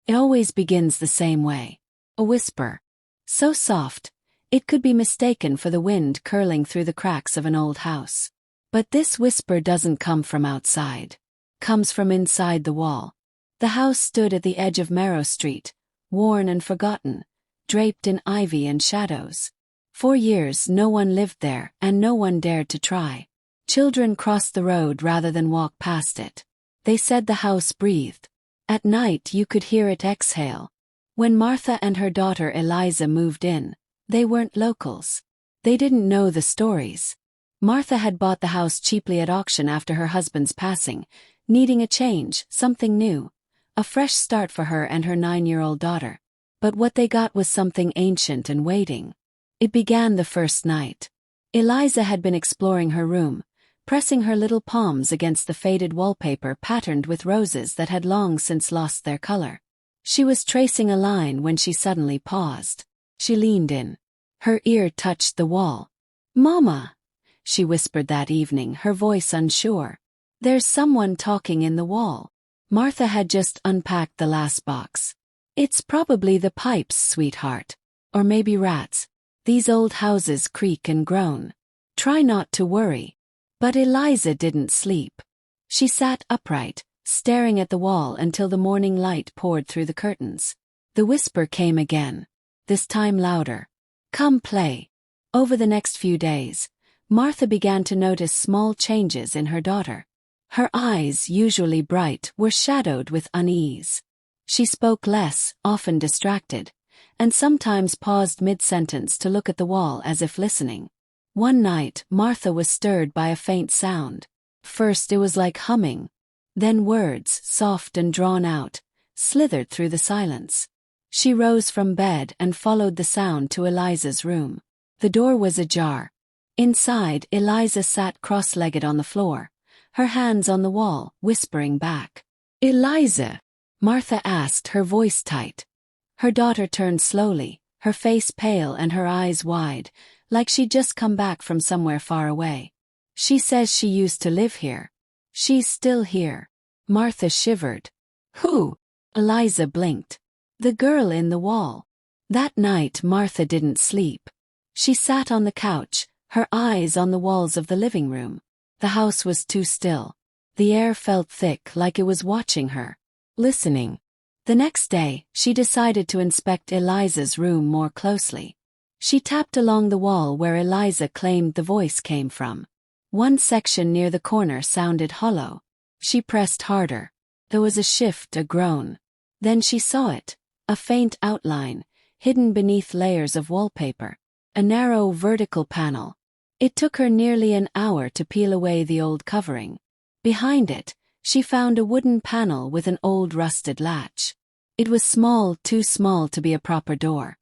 It always begins the same way. A whisper. So soft, it could be mistaken for the wind curling through the cracks of an old house. But this whisper doesn't come from outside. Comes from inside the wall. The house stood at the edge of Merrow Street, worn and forgotten, draped in ivy and shadows. For years no one lived there and no one dared to try. Children crossed the road rather than walk past it. They said the house breathed. At night you could hear it exhale. When Martha and her daughter Eliza moved in, they weren't locals. They didn't know the stories. Martha had bought the house cheaply at auction after her husband's passing, needing a change, something new. A fresh start for her and her 9-year-old daughter. But what they got was something ancient and waiting. It began the first night. Eliza had been exploring her room, pressing her little palms against the faded wallpaper patterned with roses that had long since lost their color. She was tracing a line when she suddenly paused. She leaned in. Her ear touched the wall. "Mama," she whispered that evening, her voice unsure. "There's someone talking in the wall." Martha had just unpacked the last box. "It's probably the pipes, sweetheart. Or maybe rats. These old houses creak and groan. Try not to worry." But Eliza didn't sleep. She sat upright, staring at the wall until the morning light poured through the curtains. The whisper came again. This time louder. "Come play." Over the next few days, Martha began to notice small changes in her daughter. Her eyes, usually bright, were shadowed with unease. She spoke less, often distracted, and sometimes paused mid-sentence to look at the wall as if listening. One night, Martha was stirred by a faint sound. First it was like humming. Then words, soft and drawn out, slithered through the silence. She rose from bed and followed the sound to Eliza's room. The door was ajar. Inside, Eliza sat cross-legged on the floor, her hands on the wall, whispering back. "Eliza?" Martha asked, her voice tight. Her daughter turned slowly, her face pale and her eyes wide, like she'd just come back from somewhere far away. "She says she used to live here. She's still here." Martha shivered. "Who?" Eliza blinked. "The girl in the wall." That night Martha didn't sleep. She sat on the couch, her eyes on the walls of the living room. The house was too still. The air felt thick, like it was watching her, listening. The next day, she decided to inspect Eliza's room more closely. She tapped along the wall where Eliza claimed the voice came from. One section near the corner sounded hollow. She pressed harder. There was a shift, a groan. Then she saw it, a faint outline, hidden beneath layers of wallpaper. A narrow vertical panel. It took her nearly an hour to peel away the old covering. Behind it, she found a wooden panel with an old rusted latch. It was small, too small to be a proper door.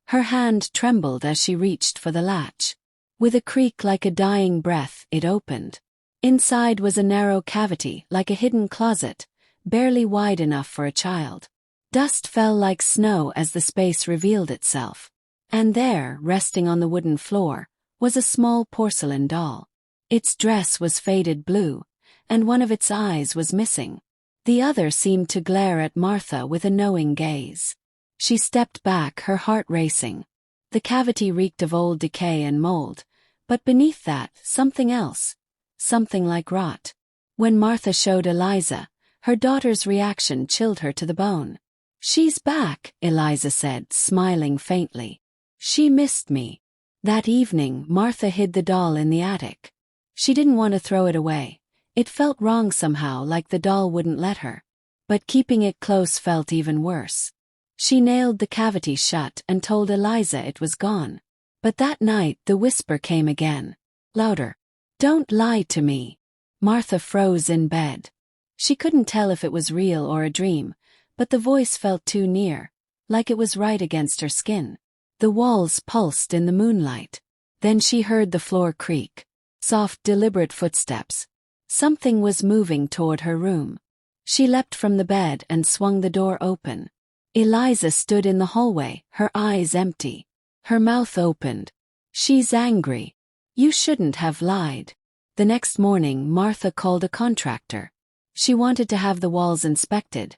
Her hand trembled as she reached for the latch. With a creak like a dying breath, it opened. Inside was a narrow cavity, like a hidden closet, barely wide enough for a child. Dust fell like snow as the space revealed itself. And there, resting on the wooden floor, was a small porcelain doll. Its dress was faded blue, and one of its eyes was missing. The other seemed to glare at Martha with a knowing gaze. She stepped back, her heart racing. The cavity reeked of old decay and mold, but beneath that, something else. Something like rot. When Martha showed Eliza, her daughter's reaction chilled her to the bone. "She's back," Eliza said, smiling faintly. "She missed me." That evening, Martha hid the doll in the attic. She didn't want to throw it away. It felt wrong somehow, like the doll wouldn't let her. But keeping it close felt even worse. She nailed the cavity shut and told Eliza it was gone. But that night the whisper came again. Louder. "Don't lie to me." Martha froze in bed. She couldn't tell if it was real or a dream, but the voice felt too near, like it was right against her skin. The walls pulsed in the moonlight. Then she heard the floor creak. Soft, deliberate footsteps. Something was moving toward her room. She leapt from the bed and swung the door open. Eliza stood in the hallway, her eyes empty. Her mouth opened. "She's angry. You shouldn't have lied." The next morning, Martha called a contractor. She wanted to have the walls inspected,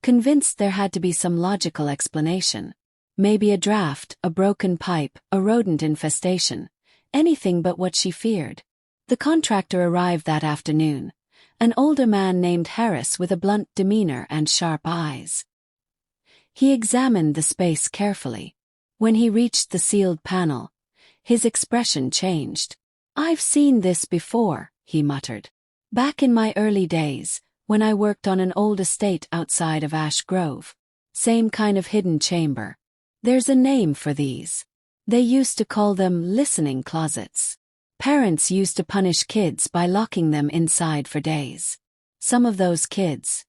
convinced there had to be some logical explanation. Maybe a draft, a broken pipe, a rodent infestation. Anything but what she feared. The contractor arrived that afternoon. An older man named Harris with a blunt demeanor and sharp eyes. He examined the space carefully. When he reached the sealed panel, his expression changed. "I've seen this before," he muttered. "Back in my early days, when I worked on an old estate outside of Ash Grove. Same kind of hidden chamber. There's a name for these. They used to call them listening closets. Parents used to punish kids by locking them inside for days. Some of those kids,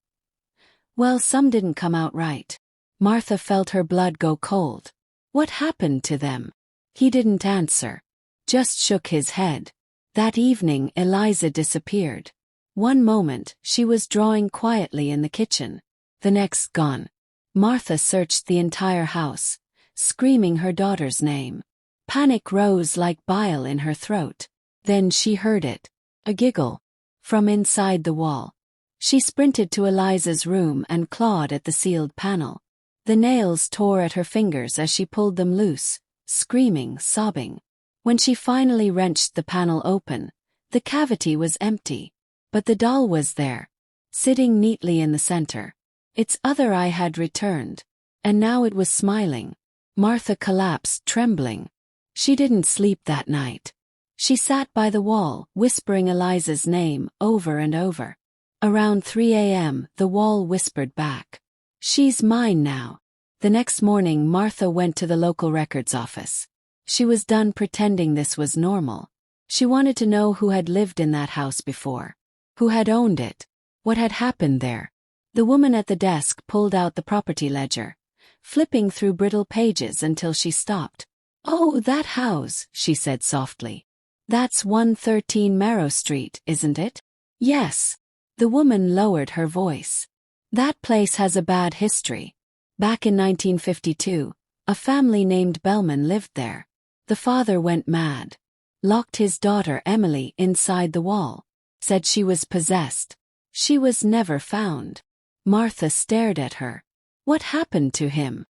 well, some didn't come out right." Martha felt her blood go cold. What happened to them? He didn't answer. Just shook his head. That evening Eliza disappeared. One moment, she was drawing quietly in the kitchen. The next, gone. Martha searched the entire house, screaming her daughter's name. Panic rose like bile in her throat. Then she heard it. A giggle. From inside the wall. She sprinted to Eliza's room and clawed at the sealed panel. The nails tore at her fingers as she pulled them loose, screaming, sobbing. When she finally wrenched the panel open, the cavity was empty. But the doll was there, sitting neatly in the center. Its other eye had returned, and now it was smiling. Martha collapsed, trembling. She didn't sleep that night. She sat by the wall, whispering Eliza's name over and over. Around 3 a.m., the wall whispered back, "She's mine now." The next morning, Martha went to the local records office. She was done pretending this was normal. She wanted to know who had lived in that house before. Who had owned it? What had happened there? The woman at the desk pulled out the property ledger, flipping through brittle pages until she stopped. "Oh, that house," she said softly. "That's 113 Marrow Street, isn't it?" "Yes." The woman lowered her voice. "That place has a bad history. Back in 1952, a family named Bellman lived there. The father went mad. Locked his daughter Emily inside the wall. Said she was possessed. She was never found." Martha stared at her. "What happened to him?"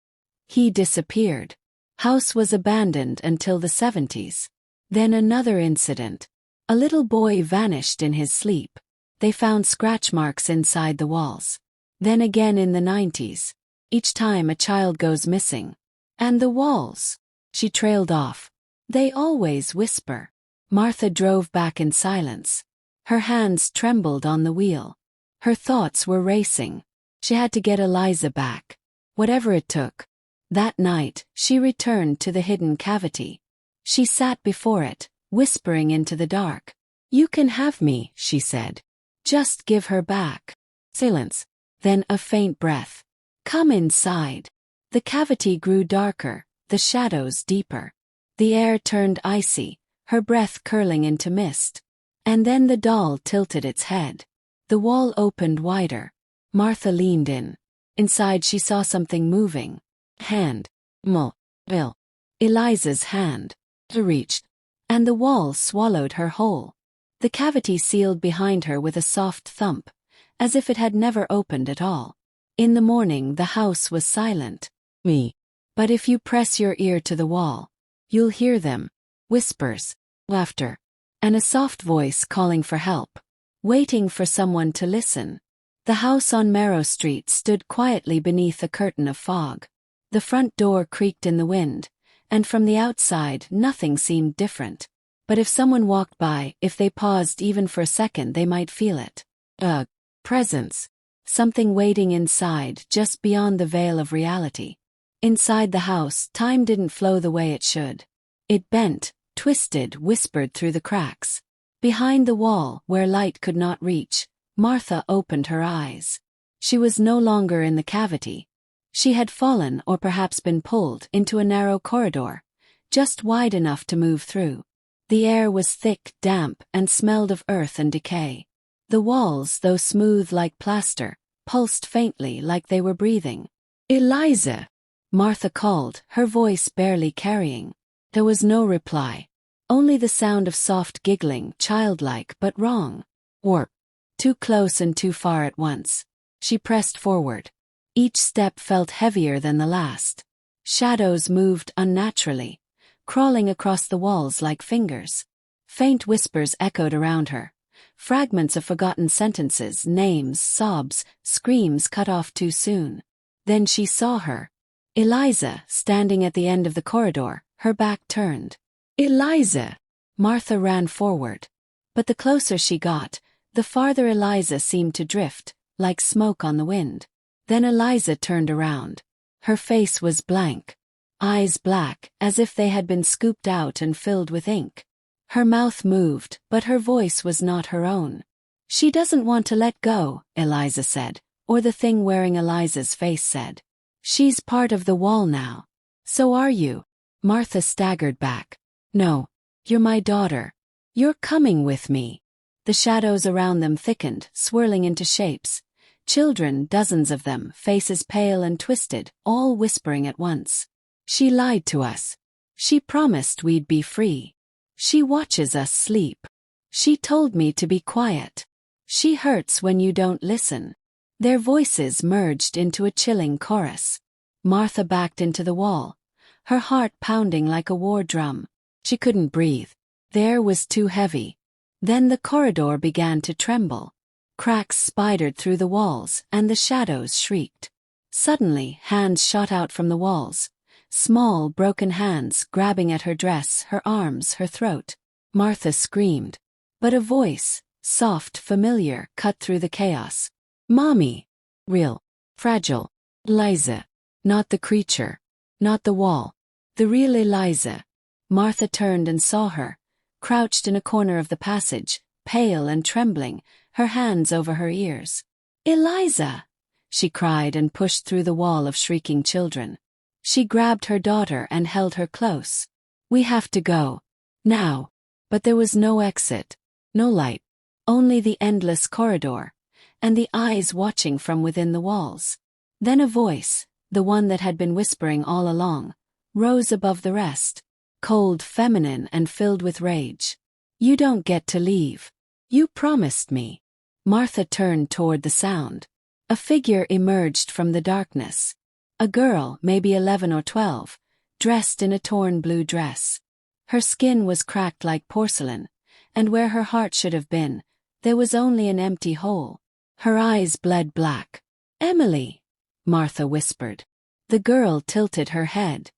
"He disappeared. House was abandoned until the 70s. Then another incident. A little boy vanished in his sleep. They found scratch marks inside the walls. Then again in the 90s. Each time a child goes missing. And the walls." She trailed off. "They always whisper." Martha drove back in silence. Her hands trembled on the wheel. Her thoughts were racing. She had to get Eliza back. Whatever it took. That night, she returned to the hidden cavity. She sat before it, whispering into the dark. "You can have me," she said. "Just give her back." Silence. Then a faint breath. "Come inside." The cavity grew darker, the shadows deeper. The air turned icy, her breath curling into mist. And then the doll tilted its head. The wall opened wider. Martha leaned in. Inside she saw something moving. Hand. Bill. Eliza's hand. She reached. And the wall swallowed her whole. The cavity sealed behind her with a soft thump, as if it had never opened at all. In the morning the house was silent. But if you press your ear to the wall, you'll hear them. Whispers. Laughter. And a soft voice calling for help. Waiting for someone to listen. The house on Marrow Street stood quietly beneath a curtain of fog. The front door creaked in the wind, and from the outside nothing seemed different. But if someone walked by, if they paused even for a second, they might feel it. A presence. Something waiting inside, just beyond the veil of reality. Inside the house, time didn't flow the way it should. It bent, twisted, whispered through the cracks. Behind the wall, where light could not reach, Martha opened her eyes. She was no longer in the cavity. She had fallen, or perhaps been pulled, into a narrow corridor, just wide enough to move through. The air was thick, damp, and smelled of earth and decay. The walls, though smooth like plaster, pulsed faintly like they were breathing. "Eliza!" Martha called, her voice barely carrying. There was no reply. Only the sound of soft giggling, childlike but wrong. Warp. Too close and too far at once. She pressed forward. Each step felt heavier than the last. Shadows moved unnaturally, crawling across the walls like fingers. Faint whispers echoed around her. Fragments of forgotten sentences, names, sobs, screams cut off too soon. Then she saw her. Eliza, standing at the end of the corridor, her back turned. "Eliza!" Martha ran forward. But the closer she got, the farther Eliza seemed to drift, like smoke on the wind. Then Eliza turned around. Her face was blank. Eyes black, as if they had been scooped out and filled with ink. Her mouth moved, but her voice was not her own. "She doesn't want to let go," Eliza said, or the thing wearing Eliza's face said. "She's part of the wall now." "So are you." Martha staggered back. "No. You're my daughter. You're coming with me." The shadows around them thickened, swirling into shapes. Children, dozens of them, faces pale and twisted, all whispering at once. "She lied to us. She promised we'd be free. She watches us sleep. She told me to be quiet. She hurts when you don't listen." Their voices merged into a chilling chorus. Martha backed into the wall, her heart pounding like a war drum. She couldn't breathe. The air was too heavy. Then the corridor began to tremble. Cracks spidered through the walls, and the shadows shrieked. Suddenly, hands shot out from the walls. Small, broken hands grabbing at her dress, her arms, her throat. Martha screamed. But a voice, soft, familiar, cut through the chaos. "Mommy." Real. Fragile. Eliza. Not the creature. Not the wall. The real Eliza. Martha turned and saw her, crouched in a corner of the passage, pale and trembling, her hands over her ears. "Eliza!" she cried and pushed through the wall of shrieking children. She grabbed her daughter and held her close. "We have to go. Now." But there was no exit. No light. Only the endless corridor. And the eyes watching from within the walls. Then a voice, the one that had been whispering all along, rose above the rest. Cold, feminine, and filled with rage. "You don't get to leave. You promised me." Martha turned toward the sound. A figure emerged from the darkness. A girl, maybe 11 or 12, dressed in a torn blue dress. Her skin was cracked like porcelain, and where her heart should have been, there was only an empty hole. Her eyes bled black. "Emily," Martha whispered. The girl tilted her head.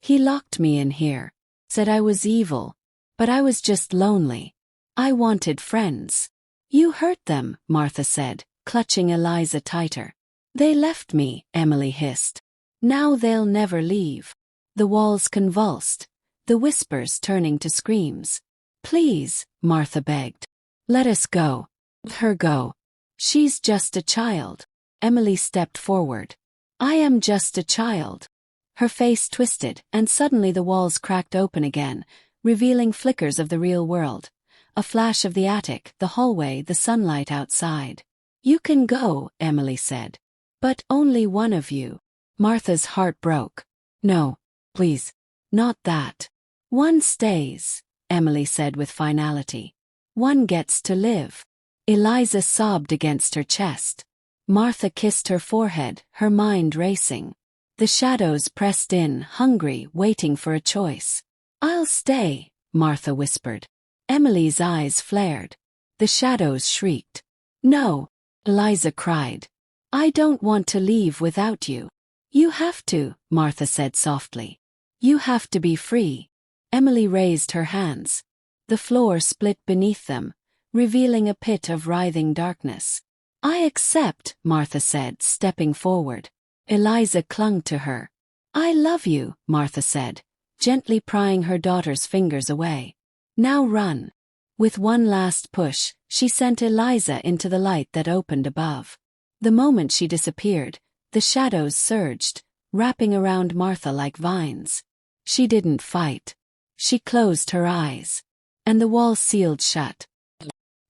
"He locked me in here, said I was evil, but I was just lonely. I wanted friends." "You hurt them," Martha said, clutching Eliza tighter. "They left me," Emily hissed. "Now they'll never leave." The walls convulsed, the whispers turning to screams. "Please," Martha begged. "Let us go. Let her go. She's just a child." Emily stepped forward. "I am just a child." Her face twisted, and suddenly the walls cracked open again, revealing flickers of the real world. A flash of the attic, the hallway, the sunlight outside. "You can go," Emily said. "But only one of you." Martha's heart broke. "No, please. Not that." "One stays," Emily said with finality. "One gets to live." Eliza sobbed against her chest. Martha kissed her forehead, her mind racing. The shadows pressed in, hungry, waiting for a choice. "I'll stay," Martha whispered. Emily's eyes flared. The shadows shrieked. "No," Eliza cried. "I don't want to leave without you." "You have to," Martha said softly. "You have to be free." Emily raised her hands. The floor split beneath them, revealing a pit of writhing darkness. "I accept," Martha said, stepping forward. Eliza clung to her. "I love you," Martha said, gently prying her daughter's fingers away. "Now run." With one last push, she sent Eliza into the light that opened above. The moment she disappeared, the shadows surged, wrapping around Martha like vines. She didn't fight. She closed her eyes. And the wall sealed shut.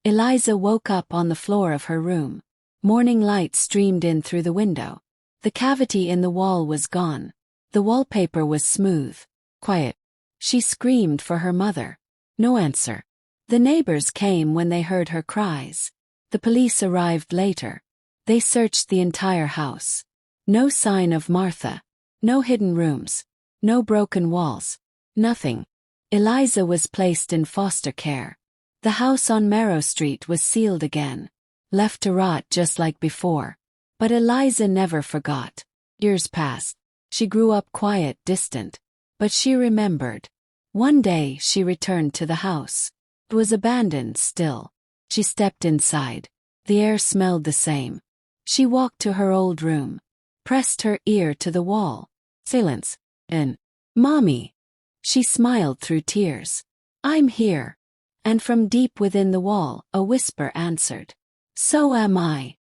Eliza woke up on the floor of her room. Morning light streamed in through the window. The cavity in the wall was gone. The wallpaper was smooth. Quiet. She screamed for her mother. No answer. The neighbors came when they heard her cries. The police arrived later. They searched the entire house. No sign of Martha. No hidden rooms. No broken walls. Nothing. Eliza was placed in foster care. The house on Merrow Street was sealed again, left to rot just like before. But Eliza never forgot. Years passed. She grew up quiet, distant. But she remembered. One day she returned to the house. It was abandoned still. She stepped inside. The air smelled the same. She walked to her old room, pressed her ear to the wall. Silence. And, "Mommy." She smiled through tears. "I'm here." And from deep within the wall, a whisper answered. "So am I."